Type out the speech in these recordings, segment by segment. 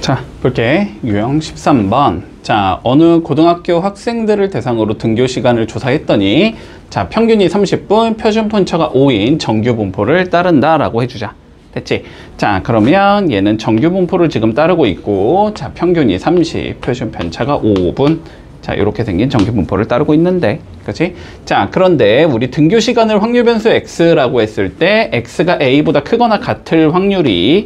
자, 볼게. 유형 13번. 자, 어느 고등학교 학생들을 대상으로 등교 시간을 조사했더니, 자, 평균이 30분, 표준 편차가 5인 정규 분포를 따른다 라고 해주자. 됐지? 자, 그러면 얘는 정규 분포를 지금 따르고 있고, 자, 평균이 30, 표준 편차가 5분. 자, 이렇게 생긴 정규 분포를 따르고 있는데, 그치? 자, 그런데 우리 등교 시간을 확률 변수 x라고 했을 때, x가 a보다 크거나 같을 확률이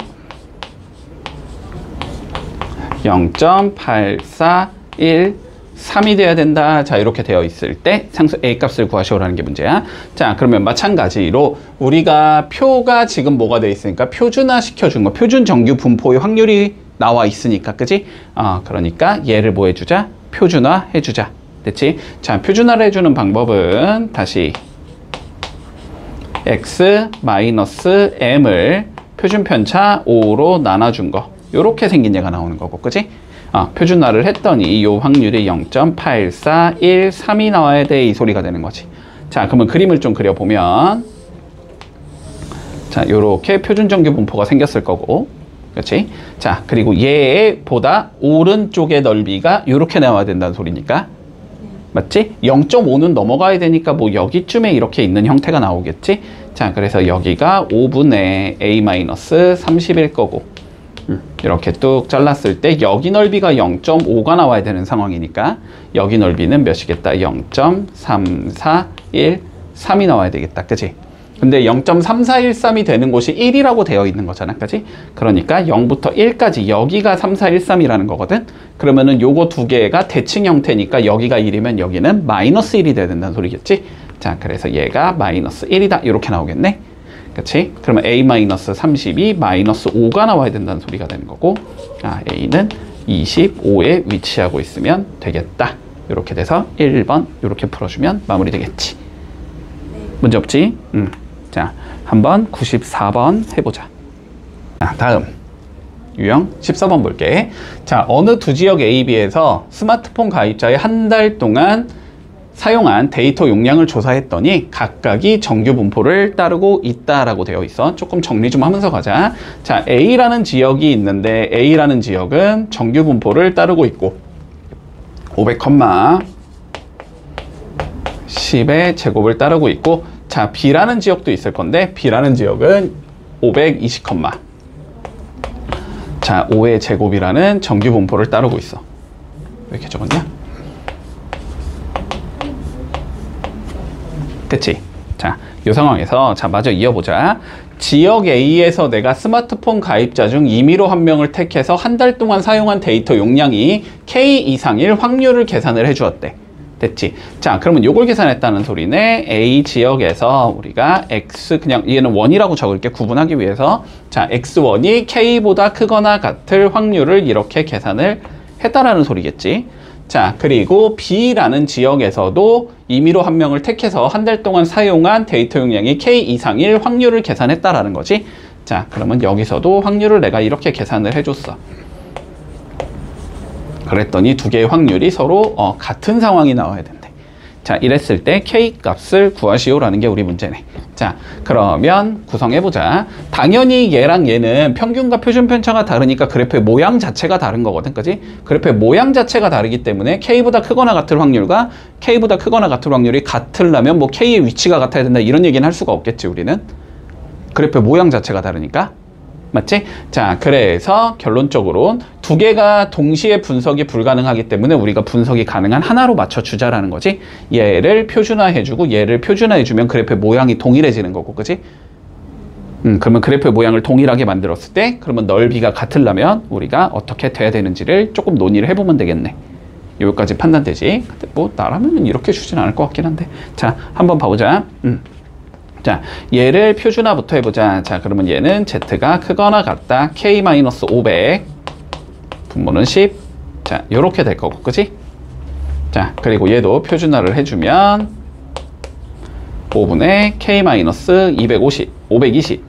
0.8413이 돼야 된다. 자, 이렇게 되어 있을 때 상수 A 값을 구하시오라는 게 문제야. 자, 그러면 마찬가지로 우리가 표가 지금 뭐가 돼 있으니까 표준화 시켜준 거, 표준 정규 분포의 확률이 나와 있으니까, 그지? 그러니까 얘를 뭐 해주자? 표준화 해주자. 됐지? 자, 표준화를 해주는 방법은 다시 x-m을 표준 편차 5로 나눠준 거. 요렇게 생긴 얘가 나오는 거고, 그지? 표준화를 했더니 요 확률이 0.8413이 나와야 돼, 이 소리가 되는 거지. 자, 그러면 그림을 좀 그려보면, 자, 요렇게 표준 정규 분포가 생겼을 거고, 그렇지? 자, 그리고 얘보다 오른쪽의 넓이가 요렇게 나와야 된다는 소리니까, 맞지? 0.5는 넘어가야 되니까 뭐 여기쯤에 이렇게 있는 형태가 나오겠지? 자, 그래서 여기가 5분의 a-30일 거고, 이렇게 뚝 잘랐을 때 여기 넓이가 0.5가 나와야 되는 상황이니까 여기 넓이는 몇이겠다? 0.3413이 나와야 되겠다. 그치? 근데 0.3413이 되는 곳이 1이라고 되어 있는 거잖아. 그치? 그러니까 0부터 1까지 여기가 3413이라는 거거든. 그러면은 요거 두 개가 대칭 형태니까 여기가 1이면 여기는 마이너스 1이 돼야 된다는 소리겠지? 자, 그래서 얘가 마이너스 1이다. 이렇게 나오겠네. 그치? 그러면 a-32 마이너스 5가 나와야 된다는 소리가 되는 거고, a는 25에 위치하고 있으면 되겠다. 이렇게 돼서 1번 이렇게 풀어주면 마무리 되겠지. 문제 없지? 자, 한번 94번 해보자. 자, 다음 유형 14번 볼게. 자, 어느 두 지역 A, B에서 스마트폰 가입자의 한 달 동안 사용한 데이터 용량을 조사했더니 각각이 정규 분포를 따르고 있다라고 되어 있어. 조금 정리 좀 하면서 가자. 자, A라는 지역이 있는데 A라는 지역은 정규 분포를 따르고 있고 500,10의 제곱을 따르고 있고, 자, B라는 지역도 있을 건데 B라는 지역은 520, 자, 5의 제곱이라는 정규 분포를 따르고 있어. 왜 이렇게 적었냐? 그치? 자, 이 상황에서, 자, 마저 이어보자. 지역 A에서 내가 스마트폰 가입자 중 임의로 한 명을 택해서 한 달 동안 사용한 데이터 용량이 K 이상일 확률을 계산을 해주었대. 됐지? 자, 그러면 요걸 계산했다는 소리네. A 지역에서 우리가 X, 그냥 얘는 1이라고 적을게. 구분하기 위해서. 자, X1이 K보다 크거나 같을 확률을 이렇게 계산을 했다라는 소리겠지. 자, 그리고 B라는 지역에서도 임의로 한 명을 택해서 한 달 동안 사용한 데이터 용량이 K 이상일 확률을 계산했다라는 거지. 자, 그러면 여기서도 확률을 내가 이렇게 계산을 해줬어. 그랬더니 두 개의 확률이 서로 같은 상황이 나와야 된대. 자, 이랬을 때 K 값을 구하시오라는 게 우리 문제네. 자, 그러면 구성해보자. 당연히 얘랑 얘는 평균과 표준 편차가 다르니까 그래프의 모양 자체가 다른 거거든. 그지? 그래프의 모양 자체가 다르기 때문에 K보다 크거나 같을 확률과 K보다 크거나 같을 확률이 같으려면 뭐 K의 위치가 같아야 된다, 이런 얘기는 할 수가 없겠지, 우리는. 그래프의 모양 자체가 다르니까. 맞지? 자, 그래서 결론적으로 두 개가 동시에 분석이 불가능하기 때문에 우리가 분석이 가능한 하나로 맞춰주자라는 거지. 얘를 표준화해주고 얘를 표준화해주면 그래프의 모양이 동일해지는 거고, 그지? 그러면 그래프의 모양을 동일하게 만들었을 때, 그러면 넓이가 같으려면 우리가 어떻게 돼야 되는지를 조금 논의를 해보면 되겠네. 여기까지 판단되지? 근데 뭐 나라면 이렇게 주진 않을 것 같긴 한데. 자, 한번 봐보자. 자, 얘를 표준화부터 해보자. 자, 그러면 얘는 Z가 크거나 같다. K-500 분모는 10. 자, 요렇게 될 거고, 그치? 자, 그리고 얘도 표준화를 해주면 5분의 K-250, 520.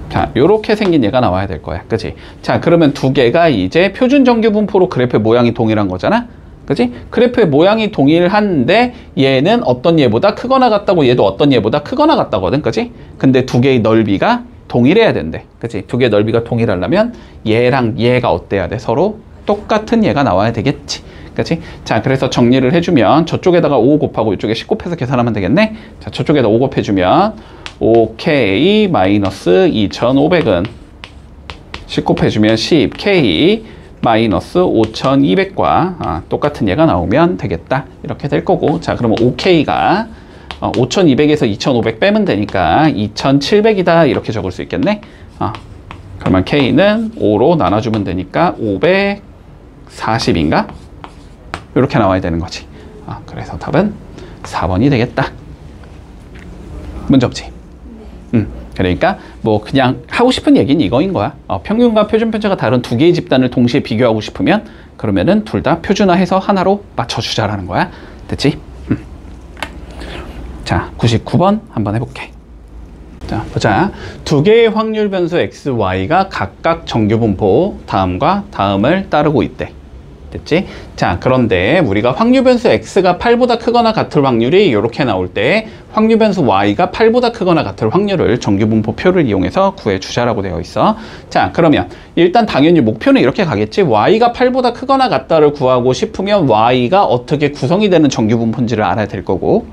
자, 요렇게 생긴 얘가 나와야 될 거야. 그치? 자, 그러면 두 개가 이제 표준 정규 분포로 그래프의 모양이 동일한 거잖아? 그치? 그래프의 모양이 동일한데 얘는 어떤 얘보다 크거나 같다고, 얘도 어떤 얘보다 크거나 같다거든. 그치? 근데 두 개의 넓이가 동일해야 된대. 그치? 두 개의 넓이가 동일하려면 얘랑 얘가 어때야 돼? 서로 똑같은 얘가 나와야 되겠지. 그치? 자, 그래서 정리를 해주면 저쪽에다가 5 곱하고 이쪽에 10 곱해서 계산하면 되겠네. 자, 저쪽에다 5 곱해주면 5K 마이너스 2500은 10 곱해주면 10K 마이너스 5200과 똑같은 얘가 나오면 되겠다. 이렇게 될 거고. 자, 그러면 5K가 5200에서 2500 빼면 되니까 2700이다. 이렇게 적을 수 있겠네. 그러면 K는 5로 나눠주면 되니까 540인가? 이렇게 나와야 되는 거지. 그래서 답은 4번이 되겠다. 문제 없지? 그러니까 뭐 그냥 하고 싶은 얘기는 이거인 거야. 평균과 표준 편차가 다른 두 개의 집단을 동시에 비교하고 싶으면 그러면은 둘 다 표준화해서 하나로 맞춰주자라는 거야. 됐지? 자, 99번 한번 해볼게. 자, 보자. 두 개의 확률 변수 x, y가 각각 정규 분포 다음과 다음을 따르고 있대. 됐지? 자, 그런데 우리가 확률 변수 x가 8보다 크거나 같을 확률이 이렇게 나올 때 확률 변수 y가 8보다 크거나 같을 확률을 정규 분포표를 이용해서 구해주자라고 되어 있어. 자, 그러면 일단 당연히 목표는 이렇게 가겠지. y가 8보다 크거나 같다를 구하고 싶으면 y가 어떻게 구성이 되는 정규 분포인지를 알아야 될 거고,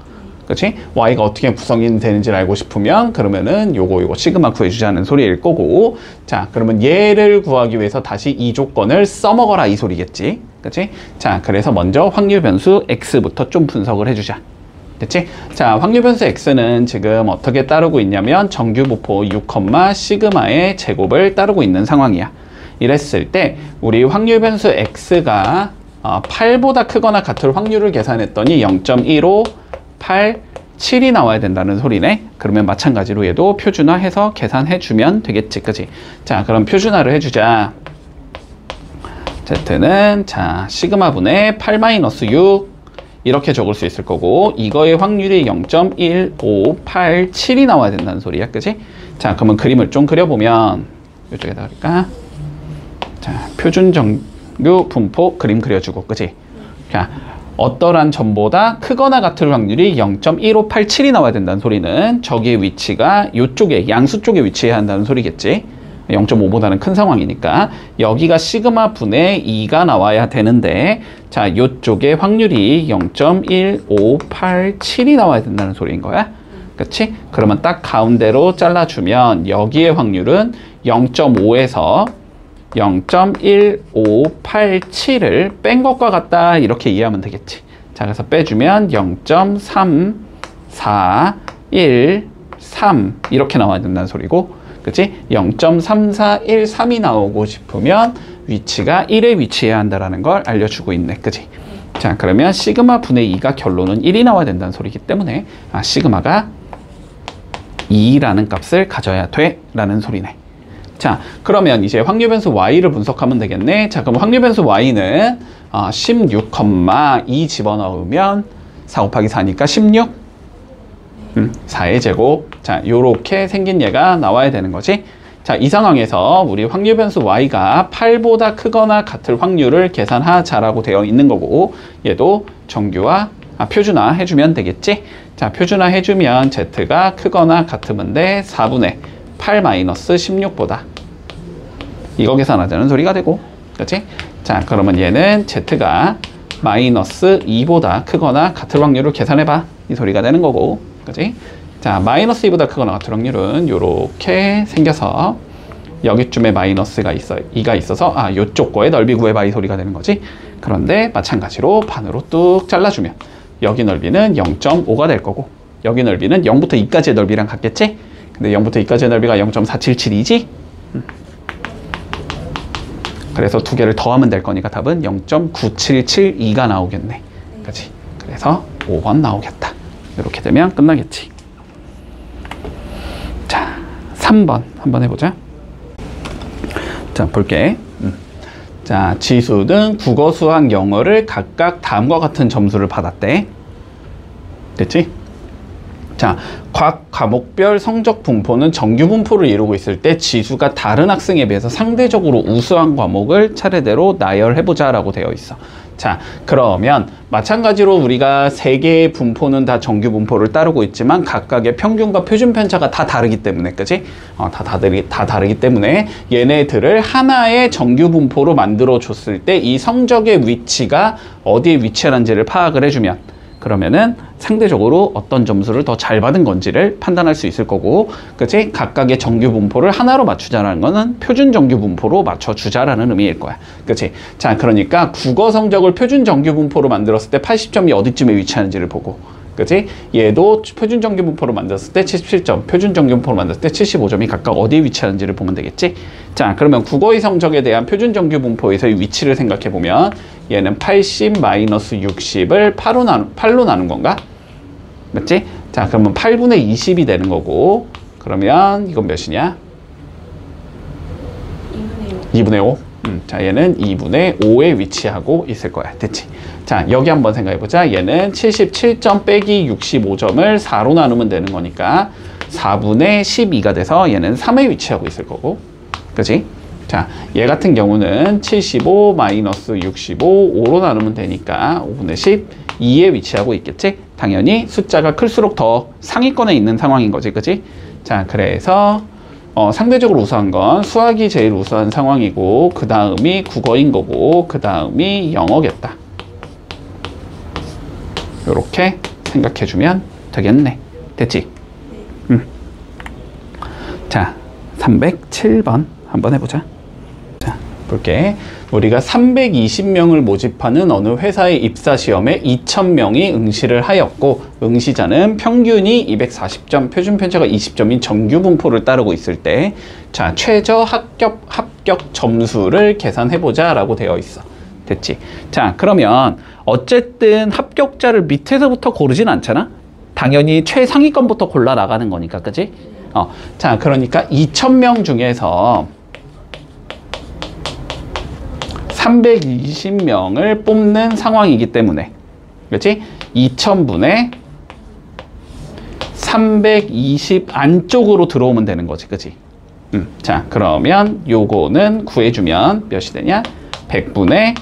그렇지? y가 어떻게 구성이 되는지를 알고 싶으면 그러면은 요거 시그마 구해주자는 소리일 거고, 자, 그러면 얘를 구하기 위해서 다시 이 조건을 써먹어라 이 소리겠지. 그렇지? 자, 그래서 먼저 확률 변수 x부터 좀 분석을 해주자. 됐지? 자, 확률 변수 x는 지금 어떻게 따르고 있냐면 정규 분포 6, 시그마의 제곱을 따르고 있는 상황이야. 이랬을 때 우리 확률 변수 x가 8보다 크거나 같을 확률을 계산했더니 0.1587이 나와야 된다는 소리네. 그러면 마찬가지로 얘도 표준화해서 계산해주면 되겠지. 그치? 자, 그럼 표준화를 해주자. Z는 자 시그마 분의 8-6 이렇게 적을 수 있을 거고, 이거의 확률이 0.1587이 나와야 된다는 소리야. 그치? 자, 그러면 그림을 좀 그려보면 이쪽에다 그릴까? 자, 표준 정규 분포 그림 그려주고, 그치? 자, 어떠한 점보다 크거나 같을 확률이 0.1587이 나와야 된다는 소리는 저기의 위치가 이쪽에 양수 쪽에 위치해야 한다는 소리겠지. 0.5보다는 큰 상황이니까 여기가 시그마 분의 2가 나와야 되는데, 자, 이쪽에 확률이 0.1587이 나와야 된다는 소리인 거야. 그치? 그러면 딱 가운데로 잘라주면 여기의 확률은 0.5에서 0.1587을 뺀 것과 같다 이렇게 이해하면 되겠지. 자, 그래서 빼주면 0.3413 이렇게 나와야 된다는 소리고, 그치? 0.3413이 나오고 싶으면 위치가 1에 위치해야 한다는 걸 알려주고 있네. 그치? 자, 그러면 시그마 분의 2가 결론은 1이 나와야 된다는 소리이기 때문에 시그마가 2라는 값을 가져야 돼 라는 소리네. 자, 그러면 이제 확률 변수 y를 분석하면 되겠네. 자, 그럼 확률 변수 y는 16,2 집어넣으면 4 곱하기 4니까 16 4의 제곱. 자, 요렇게 생긴 얘가 나와야 되는 거지. 자, 이 상황에서 우리 확률 변수 y가 8보다 크거나 같을 확률을 계산하자라고 되어 있는 거고, 얘도 정규화, 표준화 해주면 되겠지. 자, 표준화 해주면 z가 크거나 같으면 돼 4분의 8-16보다 이거 계산하자는 소리가 되고, 그렇지? 자, 그러면 얘는 z가 마이너스 2보다 크거나 같을 확률을 계산해봐 이 소리가 되는 거고, 그치? 자, 마이너스 2보다 크거나 같은 확률은 요렇게 생겨서 여기쯤에 마이너스가 있어, 2가 있어서 요쪽 거의 넓이 구해봐 이 소리가 되는 거지. 그런데 마찬가지로 반으로 뚝 잘라주면 여기 넓이는 0.5가 될 거고, 여기 넓이는 0부터 2까지의 넓이랑 같겠지? 근데 0부터 2까지의 넓이가 0.477이지? 그래서 두 개를 더하면 될 거니까 답은 0.9772가 나오겠네. 그치? 그래서 5번 나오겠다. 이렇게 되면 끝나겠지. 자, 3번 한번 해보자. 자, 볼게. 자, 지수 등 국어, 수학, 영어를 각각 다음과 같은 점수를 받았대. 됐지? 자, 각 과목별 성적 분포는 정규 분포를 이루고 있을 때 지수가 다른 학생에 비해서 상대적으로 우수한 과목을 차례대로 나열해보자 라고 되어 있어. 자, 그러면 마찬가지로 우리가 세 개의 분포는 다 정규 분포를 따르고 있지만 각각의 평균과 표준 편차가 다 다르기 때문에, 그치? 다 다르기 때문에 얘네들을 하나의 정규 분포로 만들어 줬을 때 이 성적의 위치가 어디에 위치하는지를 파악을 해주면, 그러면은 상대적으로 어떤 점수를 더 잘 받은 건지를 판단할 수 있을 거고, 그치? 각각의 정규 분포를 하나로 맞추자라는 거는 표준 정규 분포로 맞춰주자라는 의미일 거야. 그치? 자, 그러니까 국어 성적을 표준 정규 분포로 만들었을 때 80점이 어디쯤에 위치하는지를 보고, 그치? 얘도 표준 정규 분포로 만들었을 때 77점, 표준 정규 분포로 만들었을 때 75점이 각각 어디에 위치하는지를 보면 되겠지? 자, 그러면 국어의 성적에 대한 표준 정규 분포에서의 위치를 생각해 보면 얘는 80 마이너스 60을 8로 나눈 건가? 맞지? 자, 그러면 8분의 20이 되는 거고, 그러면 이건 몇이냐? 2분의 5. 자, 얘는 2분의 5에 위치하고 있을 거야. 됐지? 자, 여기 한번 생각해 보자. 얘는 77점 빼기 65점을 4로 나누면 되는 거니까 4분의 12가 돼서 얘는 3에 위치하고 있을 거고, 그치? 자, 얘 같은 경우는 75 마이너스 65, 5로 나누면 되니까 5분의 12에 위치하고 있겠지? 당연히 숫자가 클수록 더 상위권에 있는 상황인 거지, 그치? 자, 그래서 상대적으로 우수한 건 수학이 제일 우수한 상황이고, 그 다음이 국어인 거고, 그 다음이 영어겠다. 요렇게 생각해주면 되겠네. 됐지? 자, 307번 한번 해보자. 자, 볼게. 우리가 320명을 모집하는 어느 회사의 입사시험에 2000명이 응시를 하였고, 응시자는 평균이 240점, 표준 편차가 20점인 정규 분포를 따르고 있을 때, 자, 최저 합격 점수를 계산해보자 라고 되어 있어. 됐지? 자, 그러면 어쨌든 합격자를 밑에서부터 고르진 않잖아? 당연히 최상위권부터 골라 나가는 거니까, 그치? 자, 그러니까 2000명 중에서 320명을 뽑는 상황이기 때문에, 그렇지? 2000분의 320 안쪽으로 들어오면 되는 거지, 그치? 자, 그러면 요거는 구해주면 몇이 되냐? 100분의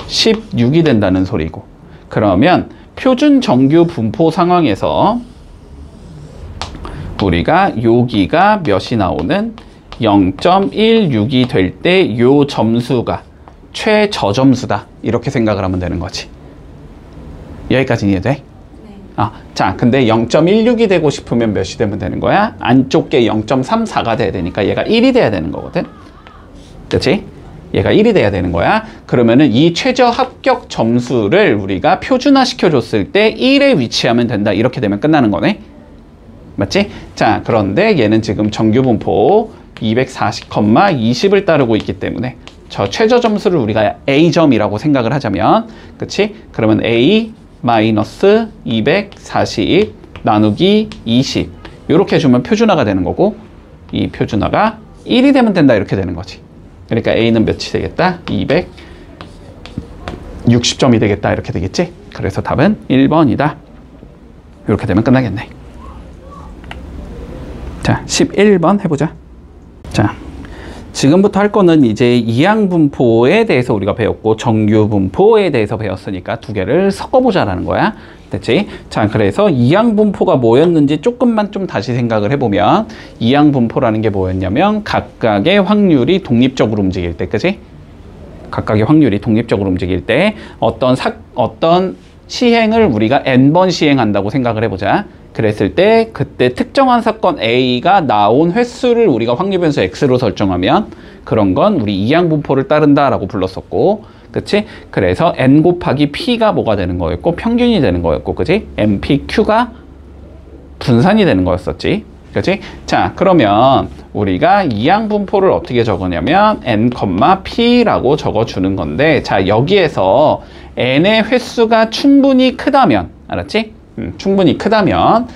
16이 된다는 소리고, 그러면 표준 정규 분포 상황에서 우리가 여기가 몇이 나오는 0.16이 될 때 요 점수가 최저점수다, 이렇게 생각을 하면 되는 거지. 여기까지 이해돼? 네. 자, 근데 0.16이 되고 싶으면 몇이 되면 되는 거야? 안쪽 게 0.34가 돼야 되니까 얘가 1이 돼야 되는 거거든. 그치? 얘가 1이 돼야 되는 거야. 그러면은 이 최저 합격 점수를 우리가 표준화 시켜줬을 때 1에 위치하면 된다, 이렇게 되면 끝나는 거네. 맞지? 자, 그런데 얘는 지금 정규 분포 240,20을 따르고 있기 때문에 저 최저 점수를 우리가 A점이라고 생각을 하자면, 그치? 그러면 A 마이너스 240 나누기 20 이렇게 해주면 표준화가 되는 거고, 이 표준화가 1이 되면 된다, 이렇게 되는 거지. 그러니까 A는 몇이 되겠다? 260점이 되겠다, 이렇게 되겠지? 그래서 답은 1번이다. 이렇게 되면 끝나겠네. 자, 11번 해보자. 자, 지금부터 할 거는 이제 이항분포에 대해서 우리가 배웠고 정규분포에 대해서 배웠으니까 두 개를 섞어보자라는 거야. 됐지? 자, 그래서 이항분포가 뭐였는지 조금만 좀 다시 생각을 해보면, 이항분포라는 게 뭐였냐면 각각의 확률이 독립적으로 움직일 때, 그치? 각각의 확률이 독립적으로 움직일 때 어떤 시행을 우리가 n번 시행한다고 생각을 해보자. 그랬을 때 그때 특정한 사건 A가 나온 횟수를 우리가 확률 변수 X로 설정하면 그런 건 우리 이항분포를 따른다라고 불렀었고, 그치? 그래서 N 곱하기 P가 뭐가 되는 거였고 평균이 되는 거였고, 그치? MPQ가 분산이 되는 거였었지. 그치? 자, 그러면 우리가 이항분포를 어떻게 적으냐면 N, P라고 적어주는 건데, 자, 여기에서 N의 횟수가 충분히 크다면, 알았지? 충분히 크다면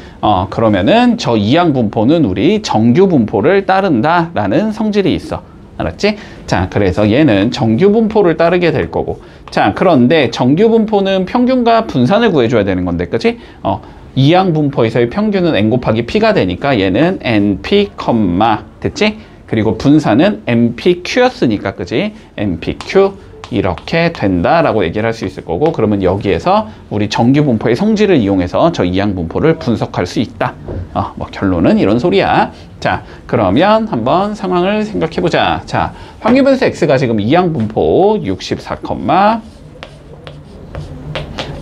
그러면은 저 이항분포는 우리 정규분포를 따른다라는 성질이 있어. 알았지? 자, 그래서 얘는 정규분포를 따르게 될 거고, 자, 그런데 정규분포는 평균과 분산을 구해줘야 되는 건데, 그치? 이항 분포에서의 평균은 n 곱하기 p가 되니까 얘는 np, 됐지? 그리고 분산은 npq였으니까, 그지? npq 이렇게 된다라고 얘기를 할 수 있을 거고, 그러면 여기에서 우리 정규 분포의 성질을 이용해서 저 이항 분포를 분석할 수 있다. 뭐 결론은 이런 소리야. 자, 그러면 한번 상황을 생각해 보자. 자, 확률 변수 x가 지금 이항 분포 64,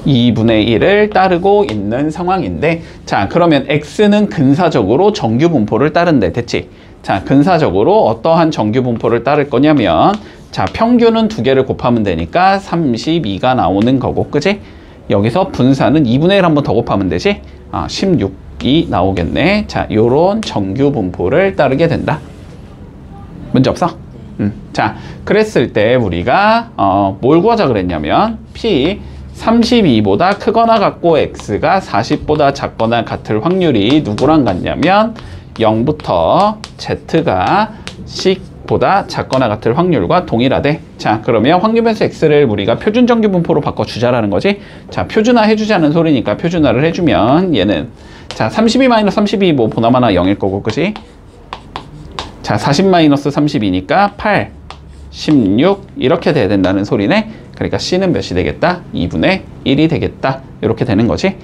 2분의 1을 따르고 있는 상황인데, 자, 그러면 x는 근사적으로 정규 분포를 따른대. 됐지? 자, 근사적으로 어떠한 정규 분포를 따를 거냐면, 자, 평균은 두 개를 곱하면 되니까 32가 나오는 거고, 그지? 여기서 분산은 2분의 1 한 번 더 곱하면 되지? 16이 나오겠네. 자, 요런 정규 분포를 따르게 된다. 문제 없어? 자, 그랬을 때 우리가 뭘 구하자 그랬냐면, p 32보다 크거나 같고 x가 40보다 작거나 같을 확률이 누구랑 같냐면 0부터 z가 C보다 작거나 같을 확률과 동일하대. 자, 그러면 확률 변수 x를 우리가 표준 정규 분포로 바꿔주자라는 거지. 자, 표준화 해주자는 소리니까 표준화를 해주면 얘는, 자, 32-32 뭐 보나마나 0일 거고, 그지? 자, 40-32니까 8, 16 이렇게 돼야 된다는 소리네. 그러니까 C는 몇이 되겠다? 2분의 1이 되겠다. 이렇게 되는 거지.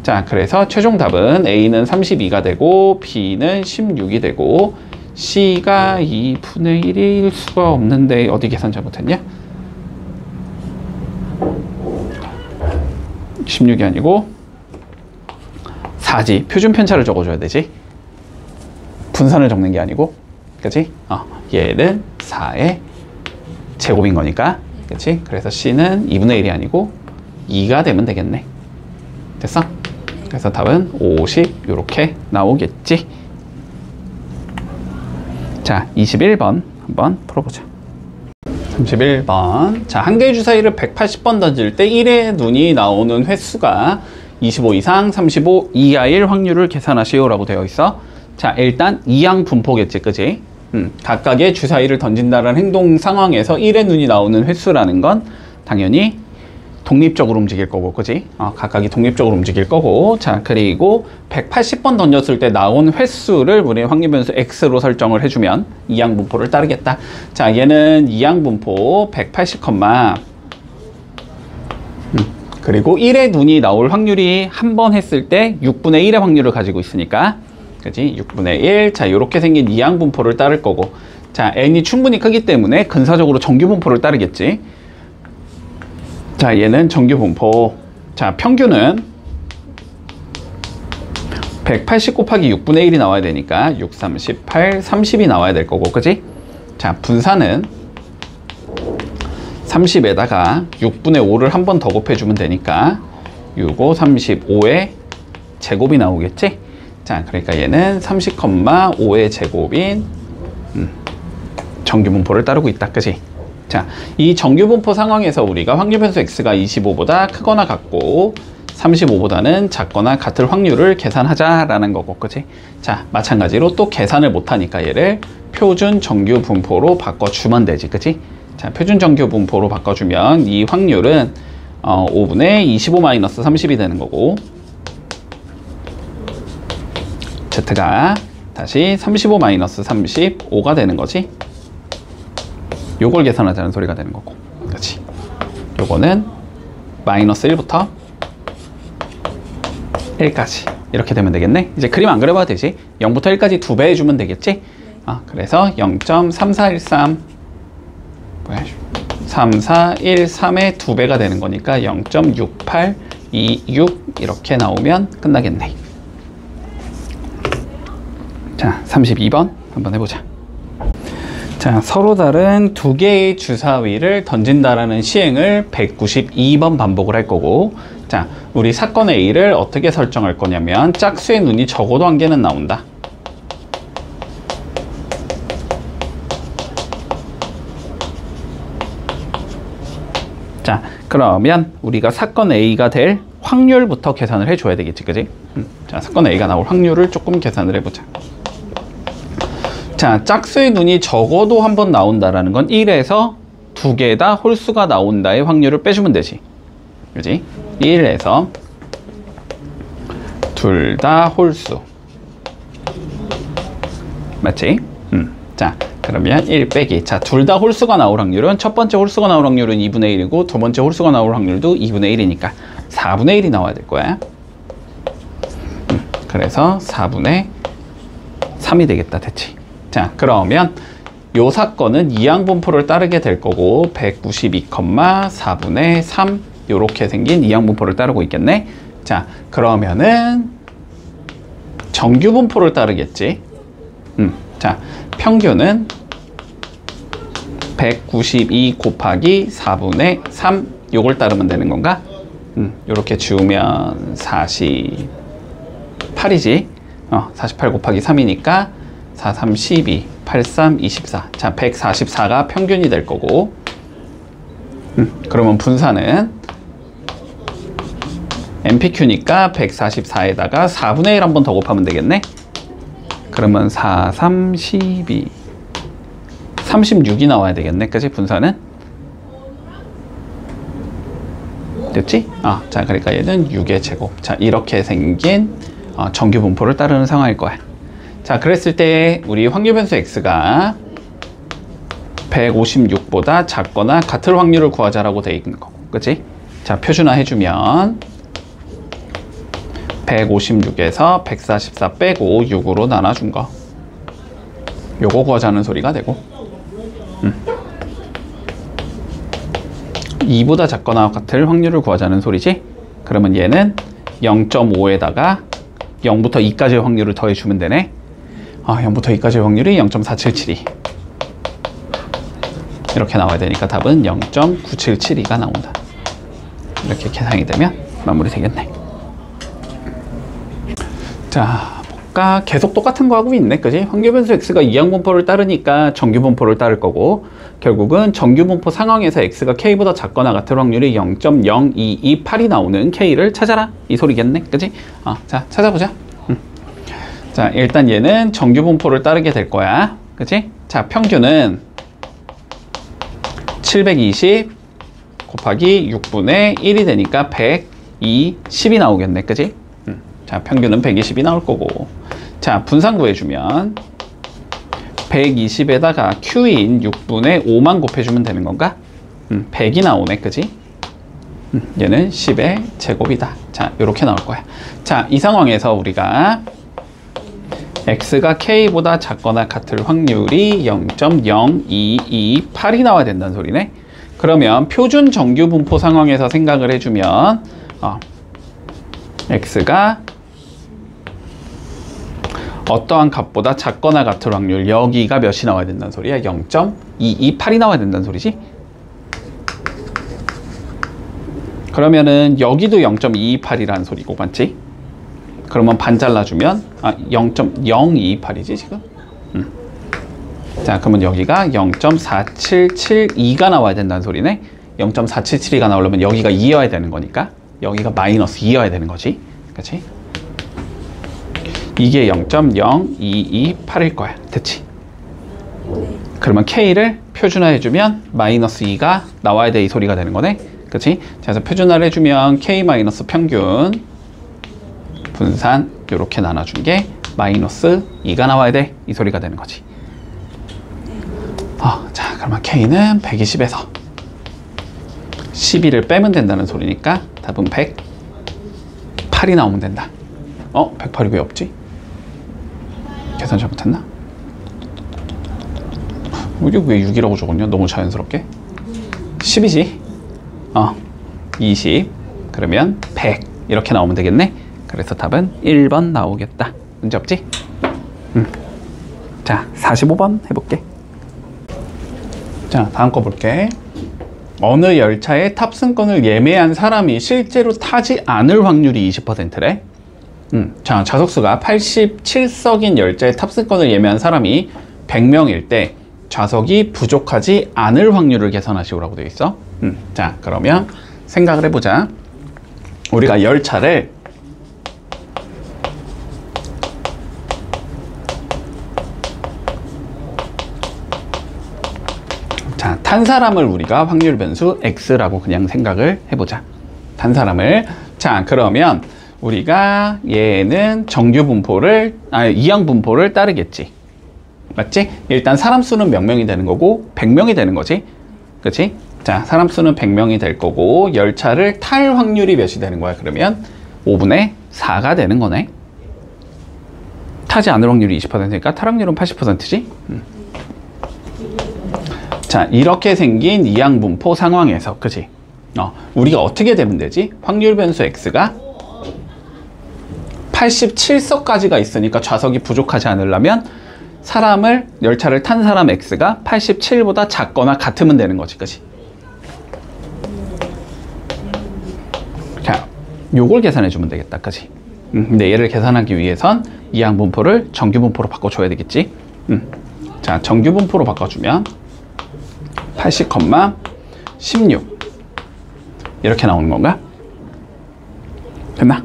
자, 그래서 최종 답은 A는 32가 되고 B는 16이 되고 C가 2분의 1일 수가 없는데 어디 계산 잘못했냐? 16이 아니고 4지. 표준 편차를 적어줘야 되지. 분산을 적는 게 아니고, 그치? 얘는 4의 제곱인 거니까, 그치? 그래서 C는 2분의 1이 아니고 2가 되면 되겠네. 됐어? 그래서 답은 50 이렇게 나오겠지. 자, 21번 한번 풀어보자. 31번. 자, 한 개의 주사위를 180번 던질 때 1의 눈이 나오는 횟수가 25 이상 35 이하일 확률을 계산하시오 라고 되어 있어. 자, 일단 이항 분포겠지, 그지? 각각의 주사위를 던진다는 행동 상황에서 1의 눈이 나오는 횟수라는 건 당연히 독립적으로 움직일 거고, 그지? 각각이 독립적으로 움직일 거고. 자, 그리고 180번 던졌을 때 나온 횟수를 우리 확률 변수 x로 설정을 해주면 이항 분포를 따르겠다. 자, 얘는 이항 분포 180, 그리고 1의 눈이 나올 확률이 한 번 했을 때 6분의 1의 확률을 가지고 있으니까, 그지? 6분의 1. 자, 요렇게 생긴 이항 분포를 따를 거고. 자, n이 충분히 크기 때문에 근사적으로 정규 분포를 따르겠지. 자, 얘는 정규 분포. 자, 평균은 180 곱하기 6분의 1이 나와야 되니까 6, 38, 30이 나와야 될 거고, 그지? 자, 분산은 30에다가 6분의 5를 한 번 더 곱해주면 되니까 6, 5, 35의 제곱이 나오겠지? 자, 그러니까 얘는 30,5의 제곱인 정규 분포를 따르고 있다, 그지? 자, 이 정규 분포 상황에서 우리가 확률 변수 x가 25보다 크거나 같고 35보다는 작거나 같을 확률을 계산하자라는 거고, 그치? 자, 마찬가지로 또 계산을 못하니까 얘를 표준 정규 분포로 바꿔주면 되지, 그치? 자, 표준 정규 분포로 바꿔주면 이 확률은 5분의 25-30이 되는 거고, z가 다시 35-35가 되는 거지. 요걸 계산하자는 소리가 되는 거고, 그렇지? 요거는 마이너스 1부터 1까지 이렇게 되면 되겠네. 이제 그림 안 그려봐도 되지. 0부터 1까지 2배 해주면 되겠지. 그래서 0.3413 3413의 2배가 되는 거니까 0.6826 이렇게 나오면 끝나겠네. 자, 32번 한번 해보자. 자, 서로 다른 두 개의 주사위를 던진다라는 시행을 192번 반복을 할 거고, 자, 우리 사건 A를 어떻게 설정할 거냐면 짝수의 눈이 적어도 한 개는 나온다. 자, 그러면 우리가 사건 A가 될 확률부터 계산을 해줘야 되겠지, 그지? 자, 사건 A가 나올 확률을 조금 계산을 해보자. 자, 짝수의 눈이 적어도 한 번 나온다라는 건 1에서 2개다 홀수가 나온다의 확률을 빼주면 되지. 그지? 1에서 둘 다 홀수. 맞지? 자, 그러면 1 빼기. 자, 둘 다 홀수가 나올 확률은 첫 번째 홀수가 나올 확률은 2분의 1이고 두 번째 홀수가 나올 확률도 2분의 1이니까 4분의 1이 나와야 될 거야. 그래서 4분의 3이 되겠다. 됐지? 자, 그러면 요 사건은 이항분포를 따르게 될 거고 192,4분의 3 요렇게 생긴 이항분포를 따르고 있겠네. 자, 그러면은 정규분포를 따르겠지. 자, 평균은 192 곱하기 4분의 3 요걸 따르면 되는 건가? 요렇게 지우면 48이지. 48 곱하기 3이니까 4, 3, 12, 8, 3, 24. 자, 144가 평균이 될 거고, 그러면 분산은 MPQ니까 144에다가 4분의 1 한 번 더 곱하면 되겠네? 그러면 4, 3, 12, 36이 나와야 되겠네? 그치? 분산은? 됐지? 자, 그러니까 얘는 6의 제곱. 자, 이렇게 생긴 정규 분포를 따르는 상황일 거야. 자, 그랬을 때 우리 확률 변수 x가 156보다 작거나 같을 확률을 구하자라고 돼 있는 거고, 그치? 자, 표준화 해주면 156에서 144 빼고 6으로 나눠준 거, 요거 구하자는 소리가 되고, 2보다 작거나 같을 확률을 구하자는 소리지. 그러면 얘는 0.5에다가 0부터 2까지의 확률을 더해주면 되네. 0부터 2까지의 확률이 0.4772 이렇게 나와야 되니까 답은 0.9772가 나온다. 이렇게 계산이 되면 마무리 되겠네. 자, 볼까? 계속 똑같은 거 하고 있네, 그지? 확률변수 x가 이항분포를 따르니까 정규분포를 따를 거고, 결국은 정규분포 상황에서 x가 k보다 작거나 같을 확률이 0.0228이 나오는 k를 찾아라, 이 소리겠네, 그지? 자, 찾아보자. 자, 일단 얘는 정규분포를 따르게 될 거야, 그지? 자, 평균은 720 곱하기 6분의 1이 되니까 120이 나오겠네, 그지? 자, 평균은 120이 나올 거고, 자, 분산 구해주면 120에다가 q인 6분의 5만 곱해주면 되는 건가? 100이 나오네, 그지? 얘는 10의 제곱이다. 자, 요렇게 나올 거야. 자, 이 상황에서 우리가 x가 k보다 작거나 같을 확률이 0.0228이 나와야 된다는 소리네. 그러면 표준 정규 분포 상황에서 생각을 해주면 x가 어떠한 값보다 작거나 같을 확률, 여기가 몇이 나와야 된다는 소리야? 0.228이 나와야 된다는 소리지? 그러면은 여기도 0.228이라는 소리고, 맞지? 그러면 반 잘라주면 0.0228이지 지금? 자, 그러면 여기가 0.4772가 나와야 된다는 소리네. 0.4772가 나오려면 여기가 2여야 되는 거니까 여기가 마이너스 2여야 되는 거지, 그치? 이게 0.0228일 거야. 됐지? 그러면 K를 표준화해주면 마이너스 2가 나와야 돼, 이 소리가 되는 거네. 그치? 자, 그래서 표준화를 해주면 K 마이너스 평균 분산 요렇게 나눠준 게 마이너스 2가 나와야 돼, 이 소리가 되는 거지. 자, 그러면 K는 120에서 12를 빼면 된다는 소리니까 답은 108이 나오면 된다. 108이 왜 없지? 계산 잘못했나? 이게 왜 6이라고 적었냐? 너무 자연스럽게. 10이지? 20. 그러면 100. 이렇게 나오면 되겠네? 그래서 답은 1번 나오겠다. 문제 없지? 자, 45번 해볼게. 자, 다음 거 볼게. 어느 열차의 탑승권을 예매한 사람이 실제로 타지 않을 확률이 20%래. 자, 좌석수가 87석인 열차의 탑승권을 예매한 사람이 100명일 때 좌석이 부족하지 않을 확률을 계산하시오라고 되어 있어. 자, 그러면 생각을 해보자. 우리가 열차를 자, 탄 사람을 우리가 확률 변수 x라고 그냥 생각을 해보자. 탄 사람을. 자, 그러면 우리가 얘는 정규 분포를, 이항 분포를 따르겠지. 맞지? 일단 사람 수는 몇 명이 되는 거고 100명이 되는 거지. 그치? 자, 사람 수는 100명이 될 거고 열차를 탈 확률이 몇이 되는 거야? 그러면 5분의 4가 되는 거네. 타지 않을 확률이 20%니까 탈 확률은 80%지? 자, 이렇게 생긴 이항 분포 상황에서, 그치? 우리가 어떻게 되면 되지? 확률 변수 x가 87석까지가 있으니까 좌석이 부족하지 않으려면 열차를 탄 사람 x가 87보다 작거나 같으면 되는 거지, 그치? 자, 요걸 계산해 주면 되겠다, 그치? 근데 얘를 계산하기 위해선 이항 분포를 정규 분포로 바꿔줘야 되겠지? 자, 정규 분포로 바꿔주면 80,16 이렇게 나오는 건가? 됐나?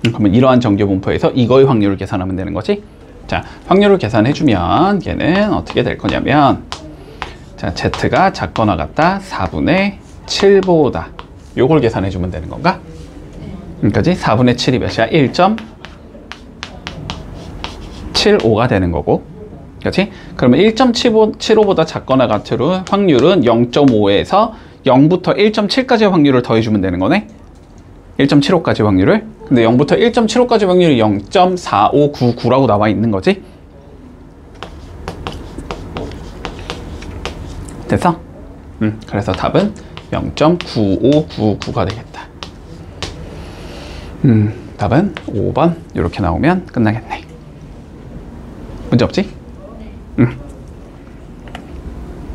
그러면 이러한 정규 분포에서 이거의 확률을 계산하면 되는 거지? 자, 확률을 계산해주면 얘는 어떻게 될 거냐면, 자, z가 작거나 같다 4분의 7보다 요걸 계산해주면 되는 건가? 그러니까지 4분의 7이 몇이야? 1.75가 되는 거고, 그렇지? 그러면 1.75보다 작거나 같을 확률은 0.5에서 0부터 1.7까지의 확률을 더해주면 되는 거네? 1.75까지 확률을. 근데 0부터 1.75까지 확률이 0.4599라고 나와 있는 거지? 됐어? 그래서 답은 0.9599가 되겠다. 답은 5번 이렇게 나오면 끝나겠네. 문제 없지?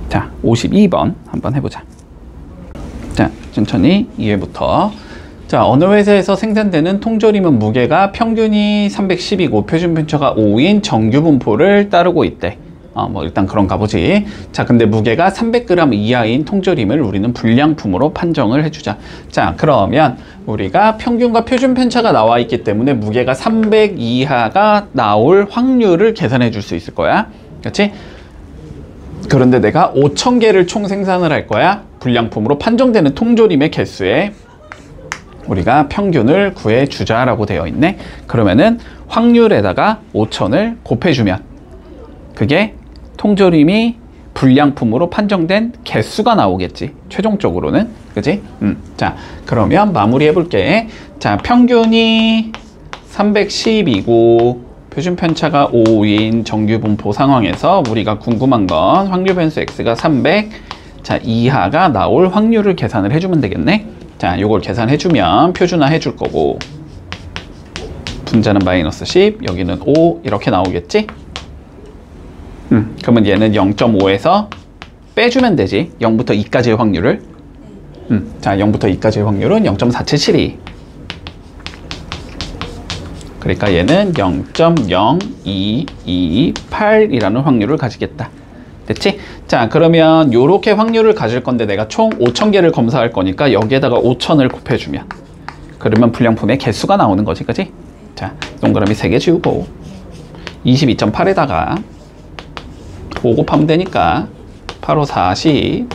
자, 52번 한번 해보자. 자, 천천히 2회부터. 자, 어느 회사에서 생산되는 통조림은 무게가 평균이 310이고 표준 편차가 5인 정규 분포를 따르고 있대. 뭐 일단 그런가 보지. 자, 근데 무게가 300g 이하인 통조림을 우리는 불량품으로 판정을 해주자. 자, 그러면 우리가 평균과 표준 편차가 나와 있기 때문에 무게가 300 이하가 나올 확률을 계산해 줄 수 있을 거야. 그렇지? 그런데 내가 5,000개를 총 생산을 할 거야. 불량품으로 판정되는 통조림의 개수에 우리가 평균을 구해주자라고 되어 있네. 그러면은 확률에다가 5,000을 곱해주면 그게 통조림이 불량품으로 판정된 개수가 나오겠지, 최종적으로는. 그치? 자, 그러면 마무리해 볼게. 자, 평균이 310이고 표준 편차가 5인 정규 분포 상황에서 우리가 궁금한 건 확률 변수 x가 300 자, 이하가 나올 확률을 계산을 해주면 되겠네. 자, 요걸 계산해주면 표준화 해줄 거고, 분자는 마이너스 10, 여기는 5 이렇게 나오겠지? 그러면 얘는 0.5에서 빼주면 되지. 0부터 2까지의 확률을. 자, 0부터 2까지의 확률은 0.477이. 그러니까 얘는 0.0228이라는 확률을 가지겠다. 됐지? 자, 그러면 요렇게 확률을 가질 건데 내가 총 5,000개를 검사할 거니까 여기에다가 5,000을 곱해주면 그러면 불량품의 개수가 나오는 거지, 그지? 자, 동그라미 3개 지우고 22.8에다가 5 곱하면 되니까 8, 5, 40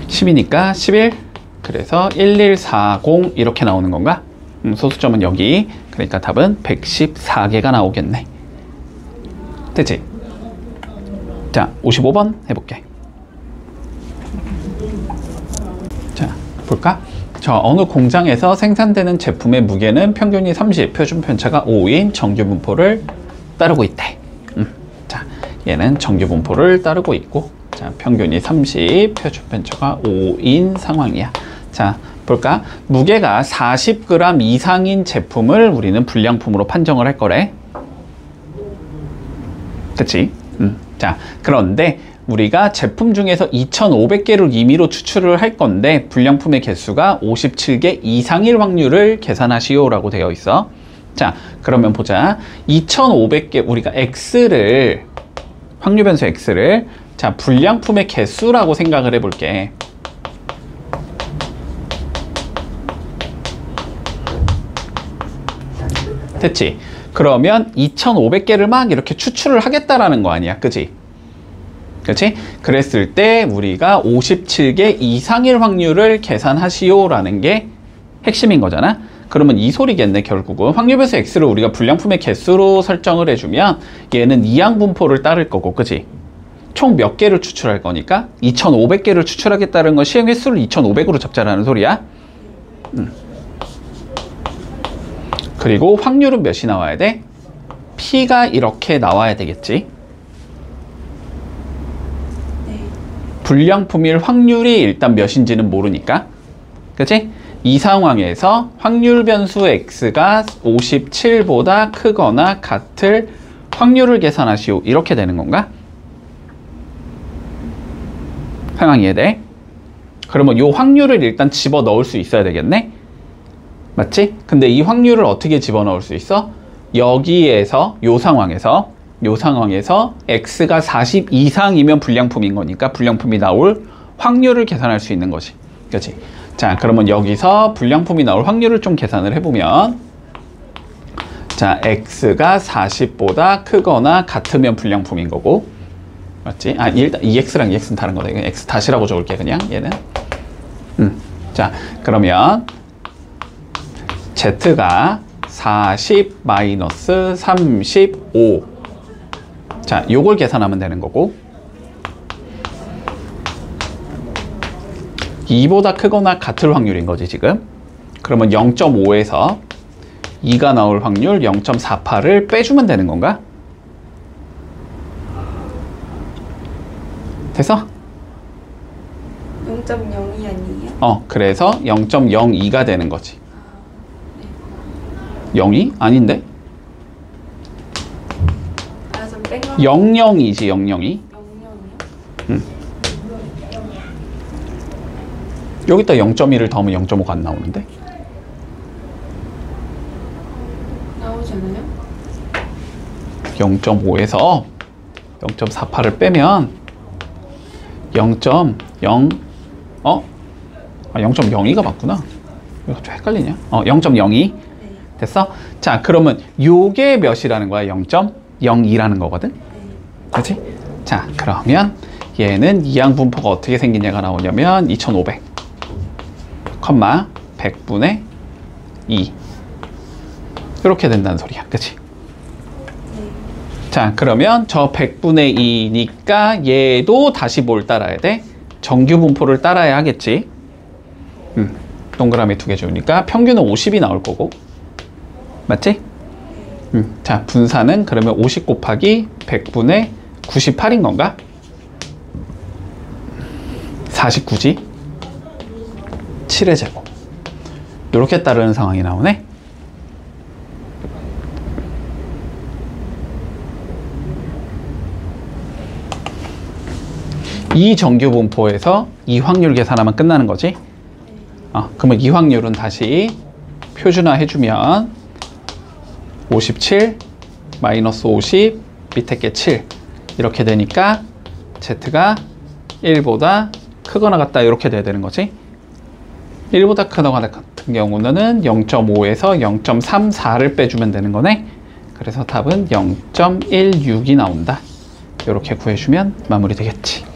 10이니까 11 그래서 1140 이렇게 나오는 건가? 소수점은 여기. 그러니까 답은 114개가 나오겠네. 됐지? 자, 55번 해볼게. 자, 볼까? 저 어느 공장에서 생산되는 제품의 무게는 평균이 30, 표준 편차가 5인 정규 분포를 따르고 있대. 자, 얘는 정규 분포를 따르고 있고, 자, 평균이 30, 표준 편차가 5인 상황이야. 자, 볼까? 무게가 40g 이상인 제품을 우리는 불량품으로 판정을 할 거래. 그치? 자, 그런데 우리가 제품 중에서 2,500개를 임의로 추출을 할 건데 불량품의 개수가 57개 이상일 확률을 계산하시오 라고 되어 있어. 자, 그러면 보자. 2,500개, 우리가 x를, 확률 변수 x를, 자, 불량품의 개수라고 생각을 해볼게. 됐지? 그러면 2,500개를 막 이렇게 추출을 하겠다라는 거 아니야, 그치? 그치? 그랬을 때 우리가 57개 이상일 확률을 계산하시오 라는 게 핵심인 거잖아. 그러면 이 소리겠네. 결국은 확률변수 x를 우리가 불량품의 개수로 설정을 해주면 얘는 이항분포를 따를 거고, 그지? 총 몇 개를 추출할 거니까 2500개를 추출하겠다는 건 시행 횟수를 2500으로 잡자라는 소리야. 그리고 확률은 몇이 나와야 돼? P가 이렇게 나와야 되겠지. 불량품일 확률이 일단 몇인지는 모르니까, 그치? 이 상황에서 확률 변수 x가 57보다 크거나 같을 확률을 계산하시오. 이렇게 되는 건가? 상황 이해돼? 그러면 이 확률을 일단 집어넣을 수 있어야 되겠네? 맞지? 근데 이 확률을 어떻게 집어넣을 수 있어? 여기에서 요 상황에서 x가 40 이상이면 불량품인 거니까 불량품이 나올 확률을 계산할 수 있는 거지. 그치? 자, 그러면 여기서 불량품이 나올 확률을 좀 계산을 해보면, 자, x가 40보다 크거나 같으면 불량품인 거고, 맞지? 아, 일단 이 x랑 이 x는 다른 거다. 이거 x 다시라고 적을게, 그냥 얘는. 자, 그러면 z가 40 마이너스 35. 자, 요걸 계산하면 되는 거고, 2보다 크거나 같을 확률인 거지, 지금. 그러면 0.5에서 2가 나올 확률 0.48을 빼주면 되는 건가? 됐어? 0.02 아니에요? 그래서 0.02가 되는 거지. 네. 02? 아닌데? 좀 뺀 거. 00이지, 002. 0.0이요? 여기다 0.1을 더하면 0.5가 안 나오는데? 나오잖아요? 0.5에서 0.48을 빼면 0.0 0.02가 맞구나. 이거 갑자기 헷갈리냐? 0.02 네. 됐어? 자, 그러면 요게 몇이라는 거야? 0.02라는 거거든? 네. 그렇지? 자, 그러면 얘는 이항분포가 어떻게 생기냐가 나오냐면 2500 컴마 100분의 2 이렇게 된다는 소리야. 그치? 네. 자, 그러면 저 100분의 2니까 얘도 다시 뭘 따라야 돼? 정규분포를 따라야 하겠지. 동그라미 2개 주니까 평균은 50이 나올 거고, 맞지? 자, 분산은 그러면 50 곱하기 100분의 98인 건가? 49지? 7의 제곱. 이렇게 따르는 상황이 나오네. 이 정규 분포에서 이 확률 계산하면 끝나는 거지. 그러면 이 확률은 다시 표준화 해주면 57 마이너스 50 밑에 게 7 이렇게 되니까 z가 1보다 크거나 같다 이렇게 돼야 되는 거지. 1보다 크거나 같은 경우는 0.5에서 0.34를 빼주면 되는 거네. 그래서 답은 0.16이 나온다. 이렇게 구해주면 마무리 되겠지.